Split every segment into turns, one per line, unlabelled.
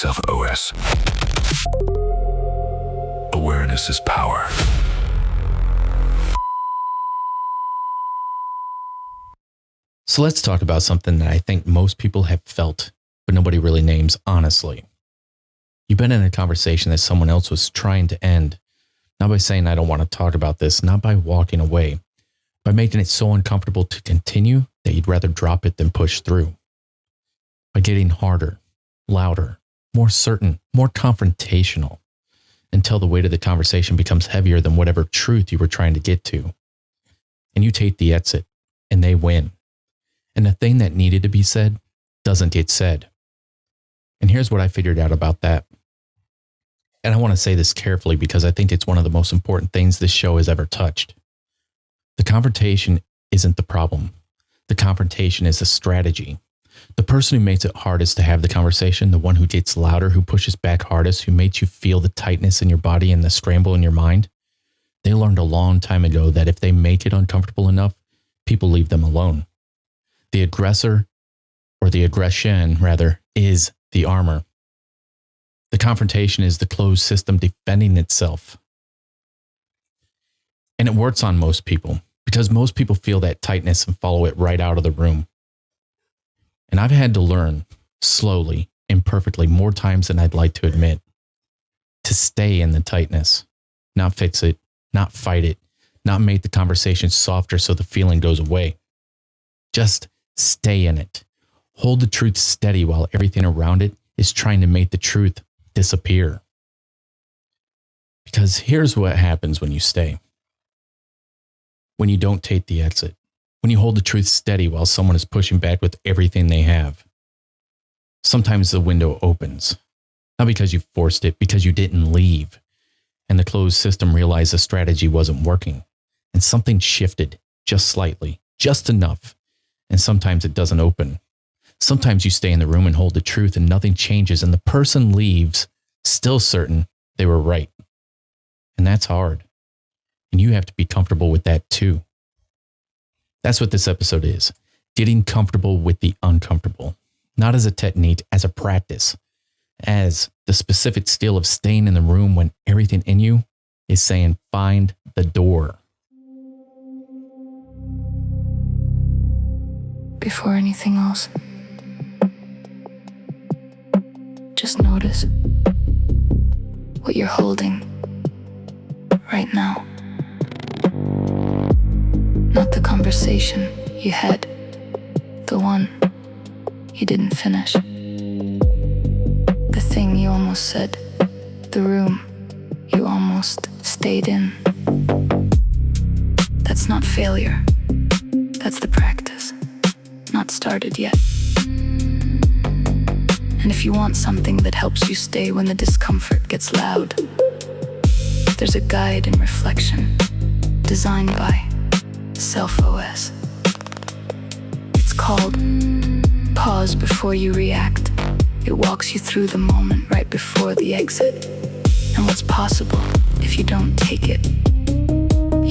SelfOS. Awareness is power.
So let's talk about something that I think most people have felt, but nobody really names honestly. You've been in a conversation that someone else was trying to end, not by saying, I don't want to talk about this, not by walking away, by making it so uncomfortable to continue that you'd rather drop it than push through. By getting harder, louder, more certain, more confrontational, until the weight of the conversation becomes heavier than whatever truth you were trying to get to. And you take the exit, and they win. And the thing that needed to be said doesn't get said. And here's what I figured out about that. And I want to say this carefully because I think it's one of the most important things this show has ever touched. The confrontation isn't the problem. The confrontation is a strategy. The person who makes it hardest to have the conversation, the one who gets louder, who pushes back hardest, who makes you feel the tightness in your body and the scramble in your mind, they learned a long time ago that if they make it uncomfortable enough, people leave them alone. The aggressor, or the aggression rather, is the armor. The confrontation is the closed system defending itself. And it works on most people because most people feel that tightness and follow it right out of the room. And I've had to learn slowly, imperfectly, more times than I'd like to admit, to stay in the tightness, not fix it, not fight it, not make the conversation softer so the feeling goes away. Just stay in it. Hold the truth steady while everything around it is trying to make the truth disappear. Because here's what happens when you stay. When you don't take the exit. When you hold the truth steady while someone is pushing back with everything they have. Sometimes the window opens. Not because you forced it, because you didn't leave. And the closed system realized the strategy wasn't working. And something shifted just slightly, just enough. And sometimes it doesn't open. Sometimes you stay in the room and hold the truth and nothing changes and the person leaves still certain they were right. And that's hard. And you have to be comfortable with that too. That's what this episode is. Getting comfortable with the uncomfortable. Not as a technique, as a practice. As the specific skill of staying in the room when everything in you is saying, find the door.
Before anything else, just notice what you're holding right now. Not the conversation you had, the one you didn't finish. The thing you almost said, the room you almost stayed in. That's not failure, that's the practice. Not started yet. And if you want something that helps you stay when the discomfort gets loud, there's a guide in reflection designed by SelfOS. It's called Pause Before You React. It walks you through the moment right before the exit and what's possible if you don't take it.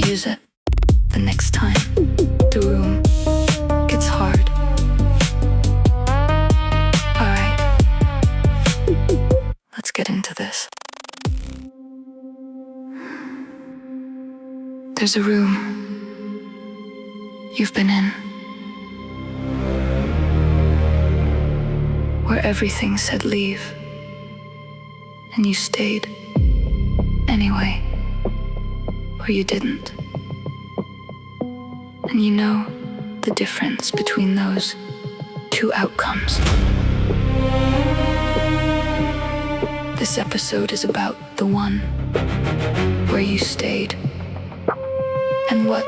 Use it the next time the room gets hard. Let's get into this. There's a room you've been in where everything said leave, and you stayed anyway, or you didn't. And you know the difference between those two outcomes. This episode is about the one where you stayed, and what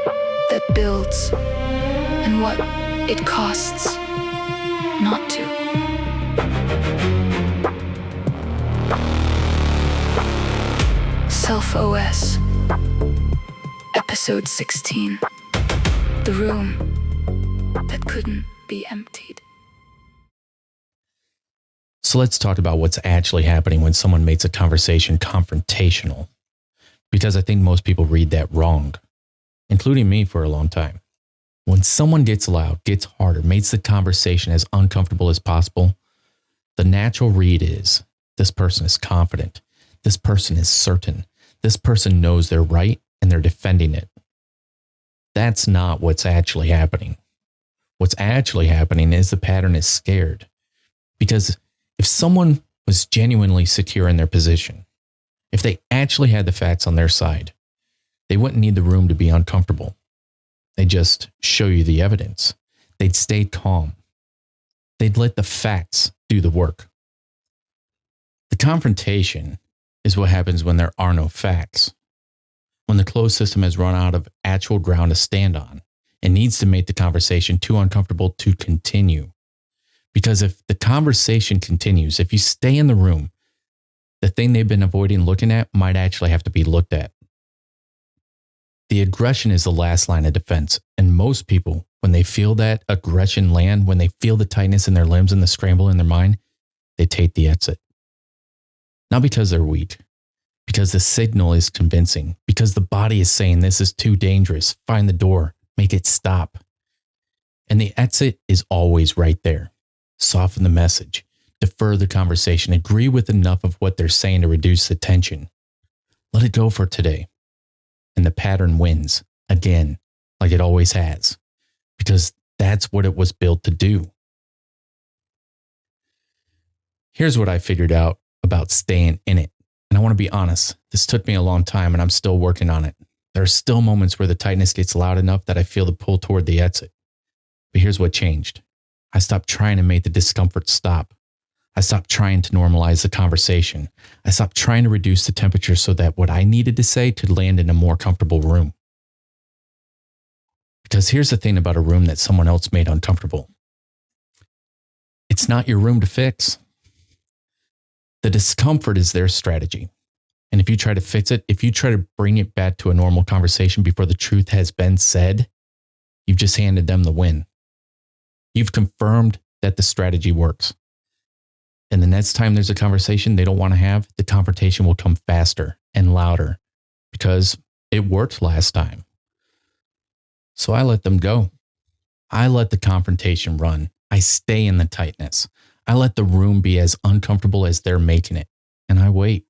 that builds, and what it costs not to. SelfOS, Episode 16, The Room That Couldn't Be Emptied.
So let's talk about what's actually happening when someone makes a conversation confrontational. Because I think most people read that wrong, including me for a long time. When someone gets loud, gets harder, makes the conversation as uncomfortable as possible, the natural read is This person is confident. This person is certain. This person knows they're right and they're defending it. That's not what's actually happening. What's actually happening is the pattern is scared. Because if someone was genuinely secure in their position, if they actually had the facts on their side, they wouldn't need the room to be uncomfortable. They'd just show you the evidence. They'd stay calm. They'd let the facts do the work. The confrontation is what happens when there are no facts. When the closed system has run out of actual ground to stand on and needs to make the conversation too uncomfortable to continue. Because if the conversation continues, if you stay in the room, the thing they've been avoiding looking at might actually have to be looked at. The aggression is the last line of defense. And most people, when they feel that aggression land, when they feel the tightness in their limbs and the scramble in their mind, they take the exit. Not because they're weak, because the signal is convincing, because the body is saying this is too dangerous, find the door, make it stop. And the exit is always right there. Soften the message, defer the conversation, agree with enough of what they're saying to reduce the tension. Let it go for today. And the pattern wins again, like it always has, because that's what it was built to do. Here's what I figured out about staying in it. And I want to be honest, this took me a long time and I'm still working on it. There are still moments where the tightness gets loud enough that I feel the pull toward the exit. But here's what changed. I stopped trying to make the discomfort stop. I stopped trying to normalize the conversation. I stopped trying to reduce the temperature so that what I needed to say could land in a more comfortable room. Because here's the thing about a room that someone else made uncomfortable. It's not your room to fix. The discomfort is their strategy. And if you try to fix it, if you try to bring it back to a normal conversation before the truth has been said, you've just handed them the win. You've confirmed that the strategy works. And the next time there's a conversation they don't want to have, the confrontation will come faster and louder because it worked last time. So I let them go. I let the confrontation run. I stay in the tightness. I let the room be as uncomfortable as they're making it. And I wait.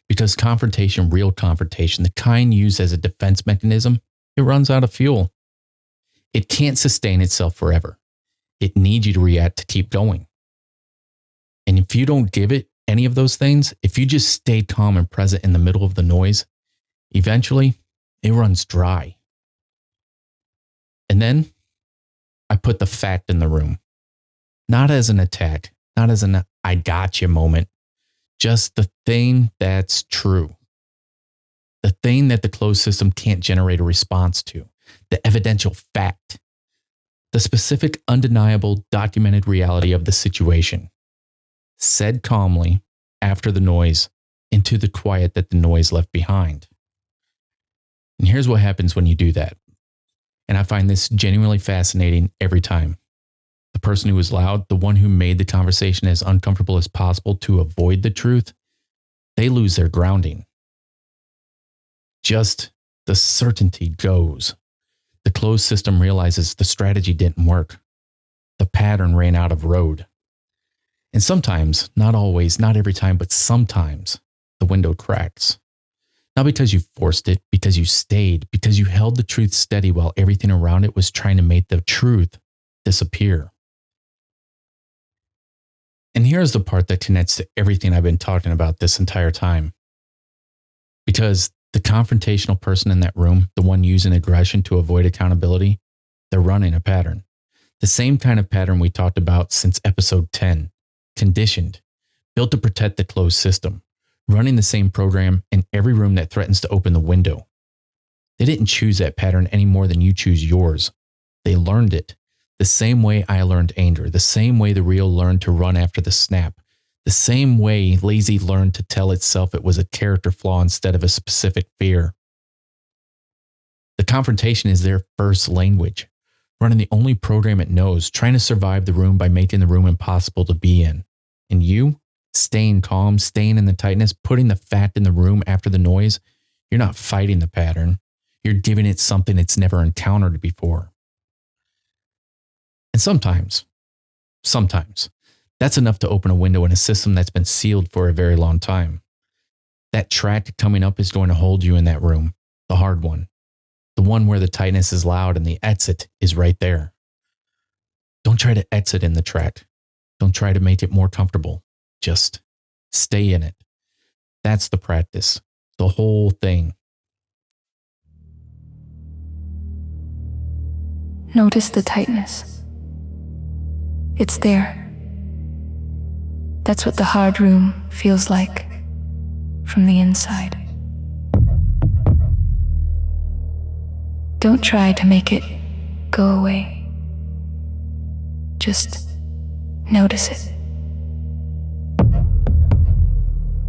Because confrontation, real confrontation, the kind used as a defense mechanism, it runs out of fuel. It can't sustain itself forever. It needs you to react to keep going. And if you don't give it any of those things, if you just stay calm and present in the middle of the noise, eventually it runs dry. And then I put the fact in the room, not as an attack, not as an I gotcha moment, just the thing that's true. The thing that the closed system can't generate a response to, the evidential fact, the specific, undeniable, documented reality of the situation. Said calmly, after the noise, into the quiet that the noise left behind. And here's what happens when you do that. And I find this genuinely fascinating every time. The person who was loud, the one who made the conversation as uncomfortable as possible to avoid the truth, they lose their grounding. Just the certainty goes. The closed system realizes the strategy didn't work. The pattern ran out of road. And sometimes, not always, not every time, but sometimes the window cracks. Not because you forced it, because you stayed, because you held the truth steady while everything around it was trying to make the truth disappear. And here's the part that connects to everything I've been talking about this entire time. Because the confrontational person in that room, the one using aggression to avoid accountability, they're running a pattern. The same kind of pattern we talked about since episode 10. Conditioned, built to protect the closed system, running the same program in every room that threatens to open the window. They didn't choose that pattern any more than you choose yours. They learned it. The same way I learned anger, the same way the real learned to run after the snap, the same way lazy learned to tell itself it was a character flaw instead of a specific fear. The confrontation is their first language, running the only program it knows, trying to survive the room by making the room impossible to be in. And you, staying calm, staying in the tightness, putting the fact in the room after the noise, you're not fighting the pattern. You're giving it something it's never encountered before. And sometimes, That's enough to open a window in a system that's been sealed for a very long time. That track coming up is going to hold you in that room, the hard one, the one where the tightness is loud and the exit is right there. Don't try to exit in the track. Don't try to make it more comfortable. Just stay in it. That's the practice, the whole thing.
Notice the tightness. It's there. That's what the hard room feels like from the inside. Don't try to make it go away. Just notice it.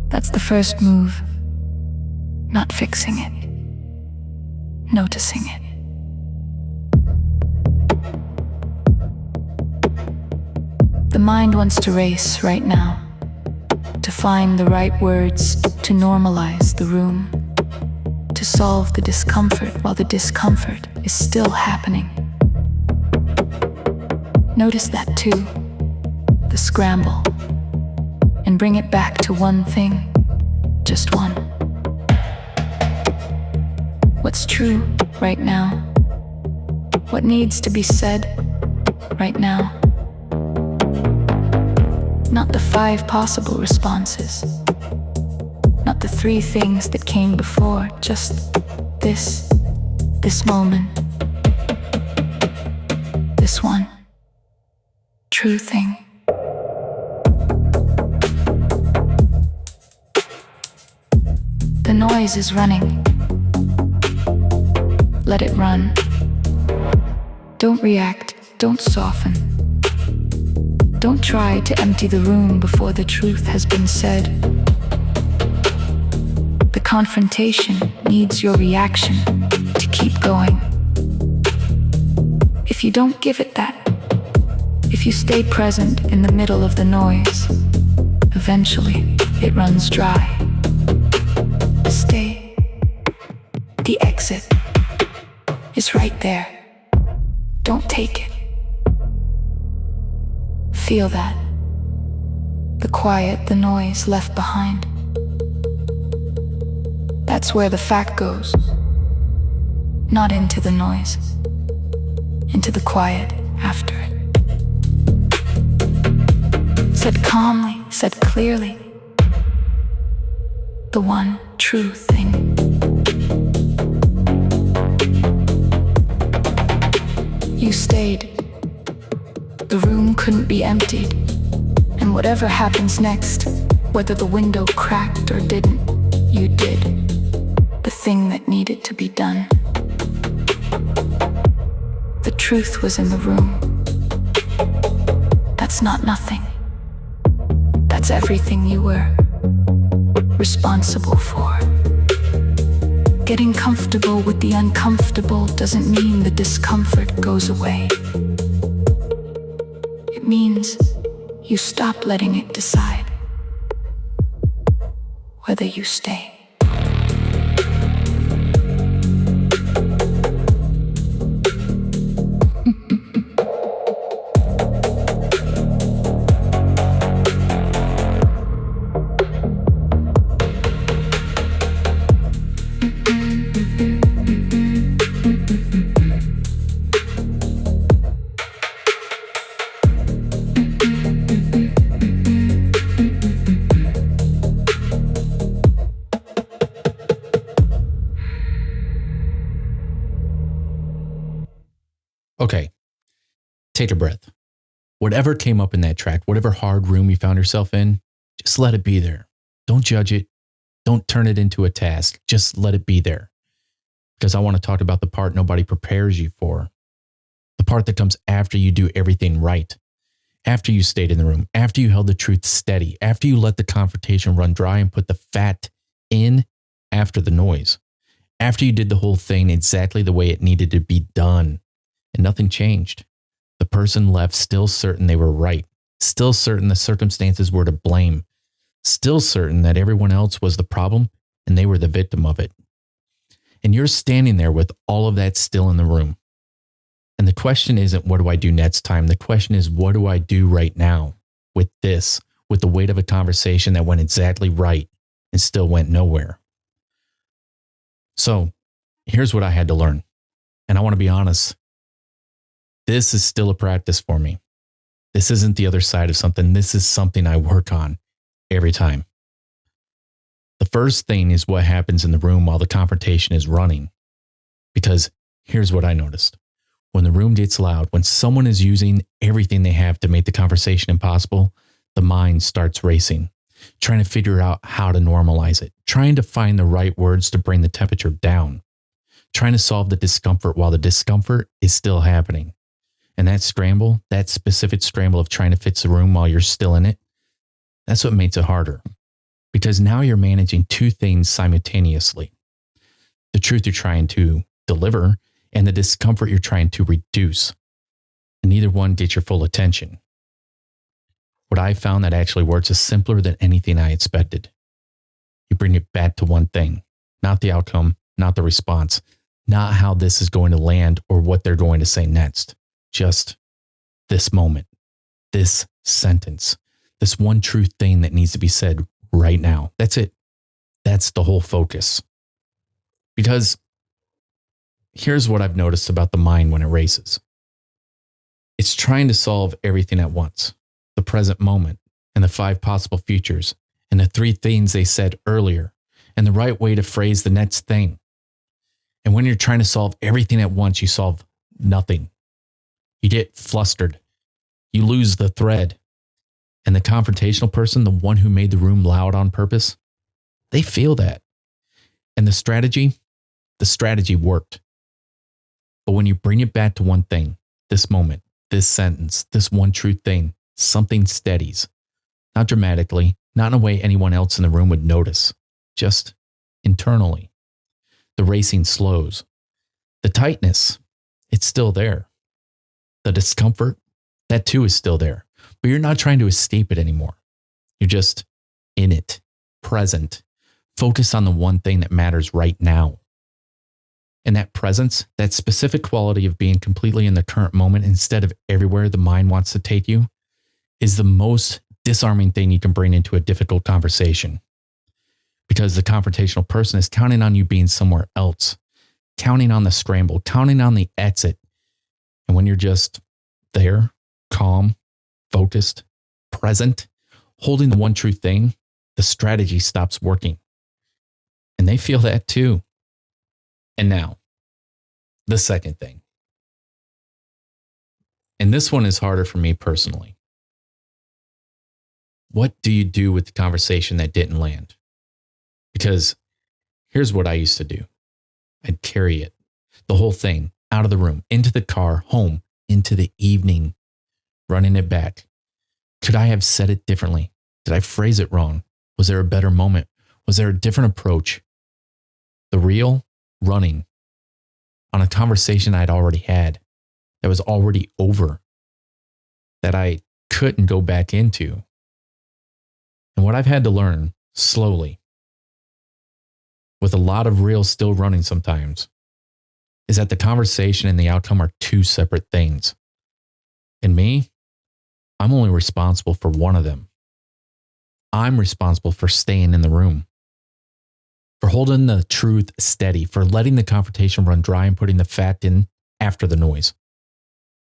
That's the first move. Not fixing it. Noticing it. The mind wants to race right now, to find the right words, to normalize the room, to solve the discomfort while the discomfort is still happening. Notice that too, the scramble, and bring it back to one thing, just one. What's true right now? What needs to be said right now? Not the 5 possible responses, not the 3 things that came before, just this moment, this one true thing. The noise is running. Let it run. Don't react, don't soften. Don't try to empty the room before the truth has been said. The confrontation needs your reaction to keep going. If you don't give it that, if you stay present in the middle of the noise, eventually it runs dry. Stay. The exit is right there. Don't take it. Feel that. The quiet, the noise left behind. That's where the fact goes. Not into the noise. Into the quiet after it. Said calmly, said clearly. The one true thing. You stayed. The room couldn't be emptied, and whatever happens next, whether the window cracked or didn't, you did the thing that needed to be done. The truth was in the room. That's not nothing. That's everything you were responsible for. Getting comfortable with the uncomfortable doesn't mean the discomfort goes away. It means you stop letting it decide whether you stay.
Okay, take a breath. Whatever came up in that track, whatever hard room you found yourself in, just let it be there. Don't judge it. Don't turn it into a task. Just let it be there. Because I want to talk about the part nobody prepares you for. The part that comes after you do everything right. After you stayed in the room. After you held the truth steady. After you let the confrontation run dry and put the fat in after the noise. After you did the whole thing exactly the way it needed to be done. And nothing changed. The person left still certain they were right, still certain the circumstances were to blame, still certain that everyone else was the problem and they were the victim of it. And you're standing there with all of that still in the room. And the question isn't, what do I do next time? The question is, what do I do right now? with this, with the weight of a conversation that went exactly right and still went nowhere. So here's what I had to learn. And I want to be honest, this is still a practice for me. This isn't the other side of something. This is something I work on every time. The first thing is what happens in the room while the confrontation is running. Because here's what I noticed. When the room gets loud, when someone is using everything they have to make the conversation impossible, the mind starts racing, trying to figure out how to normalize it, trying to find the right words to bring the temperature down, trying to solve the discomfort while the discomfort is still happening. And that scramble, that specific scramble of trying to fix the room while you're still in it, that's what makes it harder. Because now you're managing two things simultaneously. The truth you're trying to deliver and the discomfort you're trying to reduce. And neither one gets your full attention. What I found that actually works is simpler than anything I expected. You bring it back to one thing, not the outcome, not the response, not how this is going to land or what they're going to say next. Just this moment, this sentence, this one true thing that needs to be said right now. That's it. That's the whole focus. Because here's what I've noticed about the mind when it races. It's trying to solve everything at once. The present moment and the 5 possible futures and the 3 things they said earlier and the right way to phrase the next thing. And when you're trying to solve everything at once, you solve nothing. You get flustered. You lose the thread. And the confrontational person, the one who made the room loud on purpose, they feel that. And the strategy worked. But when you bring it back to one thing, this moment, this sentence, this one true thing, something steadies. Not dramatically, not in a way anyone else in the room would notice, just internally. The racing slows. The tightness, it's still there. The discomfort, that too is still there. But you're not trying to escape it anymore. You're just in it, present, focused on the one thing that matters right now. And that presence, that specific quality of being completely in the current moment instead of everywhere the mind wants to take you, is the most disarming thing you can bring into a difficult conversation. Because the confrontational person is counting on you being somewhere else, counting on the scramble, counting on the exit. And when you're just there, calm, focused, present, holding the one true thing, the strategy stops working. And they feel that too. And now, the second thing. And this one is harder for me personally. What do you do with the conversation that didn't land? Because here's what I used to do. I'd carry it, the whole thing, out of the room, into the car, home, into the evening, running it back. Could I have said it differently? Did I phrase it wrong? Was there a better moment? Was there a different approach? The real running on a conversation I'd already had that was already over, that I couldn't go back into. And what I've had to learn slowly, with a lot of real still running sometimes, is that the conversation and the outcome are 2 separate things. And me, I'm only responsible for one of them. I'm responsible for staying in the room, for holding the truth steady, for letting the confrontation run dry and putting the fact in after the noise,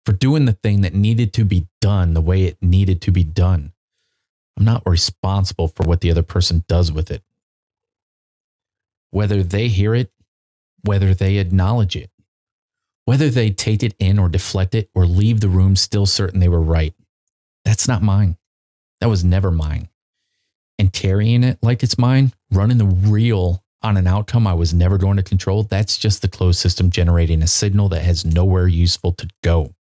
for doing the thing that needed to be done the way it needed to be done. I'm not responsible for what the other person does with it. Whether they hear it, whether they acknowledge it, whether they take it in or deflect it or leave the room still certain they were right, that's not mine. That was never mine. And carrying it like it's mine, running the reel on an outcome I was never going to control, that's just the closed system generating a signal that has nowhere useful to go.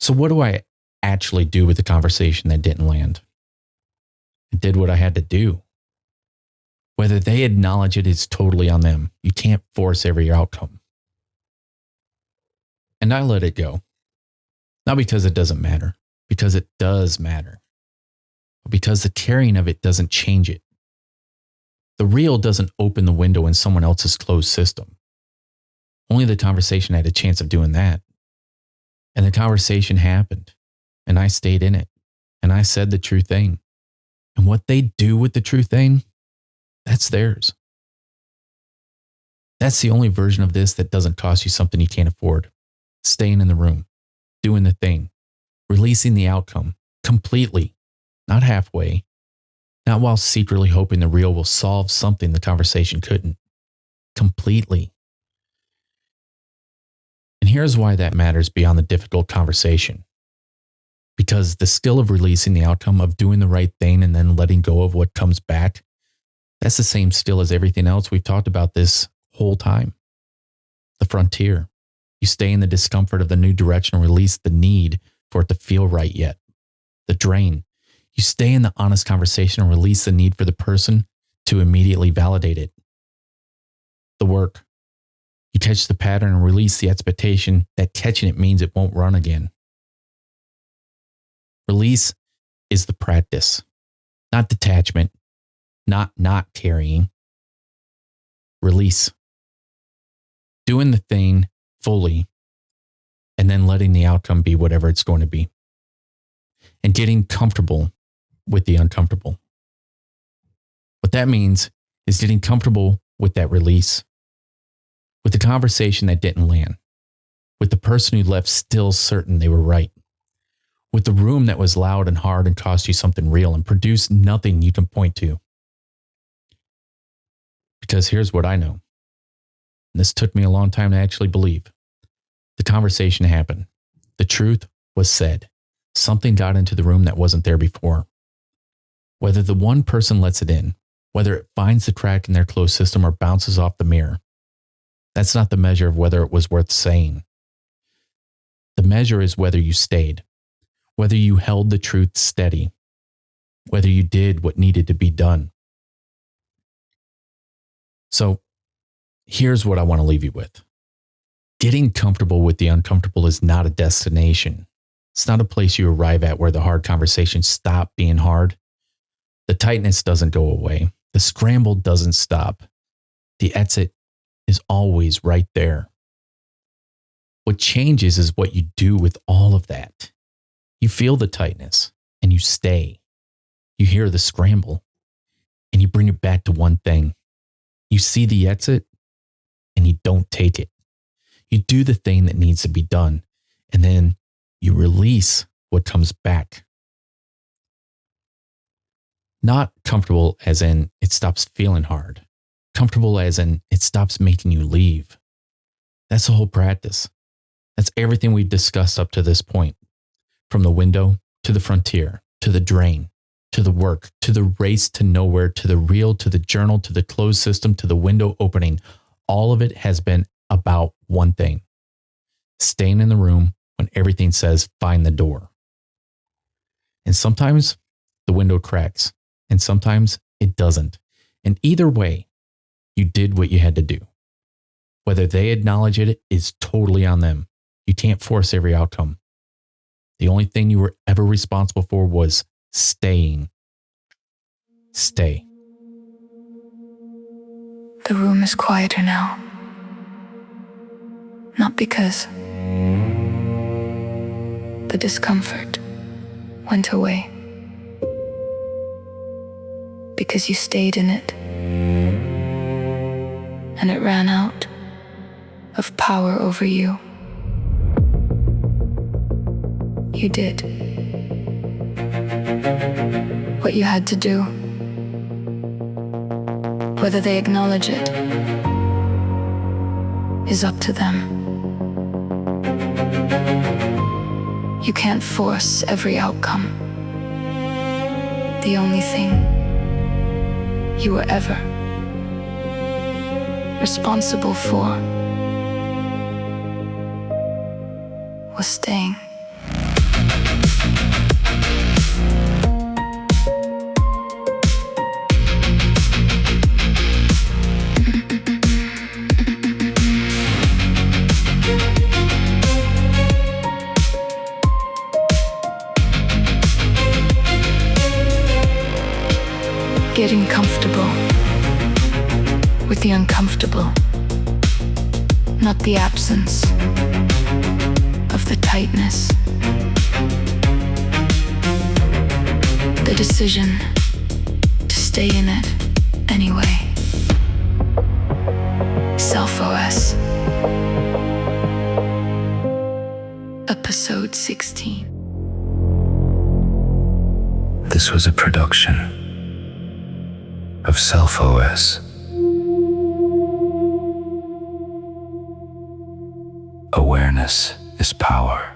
So what do I actually do with the conversation that didn't land? I did what I had to do. Whether they acknowledge it is totally on them. You can't force every outcome. And I let it go. Not because it doesn't matter, because it does matter. But because the carrying of it doesn't change it. The real doesn't open the window in someone else's closed system. Only the conversation had a chance of doing that. And the conversation happened. and I stayed in it, and I said the true thing. And what they do with the true thing, that's theirs. That's the only version of this that doesn't cost you something you can't afford. Staying in the room, doing the thing, releasing the outcome completely, not halfway, not while secretly hoping the real will solve something the conversation couldn't. Completely. And here's why that matters beyond the difficult conversation. Because the skill of releasing the outcome, of doing the right thing and then letting go of what comes back, that's the same skill as everything else we've talked about this whole time. The frontier. You stay in the discomfort of the new direction and release the need for it to feel right yet. The drain. You stay in the honest conversation and release the need for the person to immediately validate it. The work. You catch the pattern and release the expectation that catching it means it won't run again. Release is the practice, not detachment, not carrying. Release. Doing the thing fully and then letting the outcome be whatever it's going to be. And getting comfortable with the uncomfortable. What that means is getting comfortable with that release, with the conversation that didn't land, with the person who left still certain they were right, with the room that was loud and hard and cost you something real and produced nothing you can point to. Because here's what I know, and this took me a long time to actually believe. The conversation happened. The truth was said. Something got into the room that wasn't there before. Whether the one person lets it in, whether it finds the crack in their closed system or bounces off the mirror, that's not the measure of whether it was worth saying. The measure is whether you stayed, whether you held the truth steady, whether you did what needed to be done. So here's what I want to leave you with. Getting comfortable with the uncomfortable is not a destination. It's not a place you arrive at where the hard conversations stop being hard. The tightness doesn't go away. The scramble doesn't stop. The exit is always right there. What changes is what you do with all of that. You feel the tightness and you stay. You hear the scramble and you bring it back to one thing. You see the exit and you don't take it. You do the thing that needs to be done and then you release what comes back. Not comfortable as in it stops feeling hard. Comfortable as in it stops making you leave. That's the whole practice. That's everything we've discussed up to this point. From the window to the frontier, to the drain, to the work, to the race to nowhere, to the reel, to the journal, to the closed system, to the window opening. All of it has been about one thing. Staying in the room when everything says find the door. And sometimes the window cracks and sometimes it doesn't. And either way, you did what you had to do. Whether they acknowledge it is totally on them. You can't force every outcome. The only thing you were ever responsible for was staying. Stay.
The room is quieter now. Not because the discomfort went away. Because you stayed in it. And it ran out of power over you. You did what you had to do. Whether they acknowledge it is up to them. You can't force every outcome. The only thing you were ever responsible for was staying. Getting comfortable with the uncomfortable, not the absence of the tightness, The decision to stay in it anyway. SelfOS. Episode 16.
This was a production of SelfOS. Awareness is power.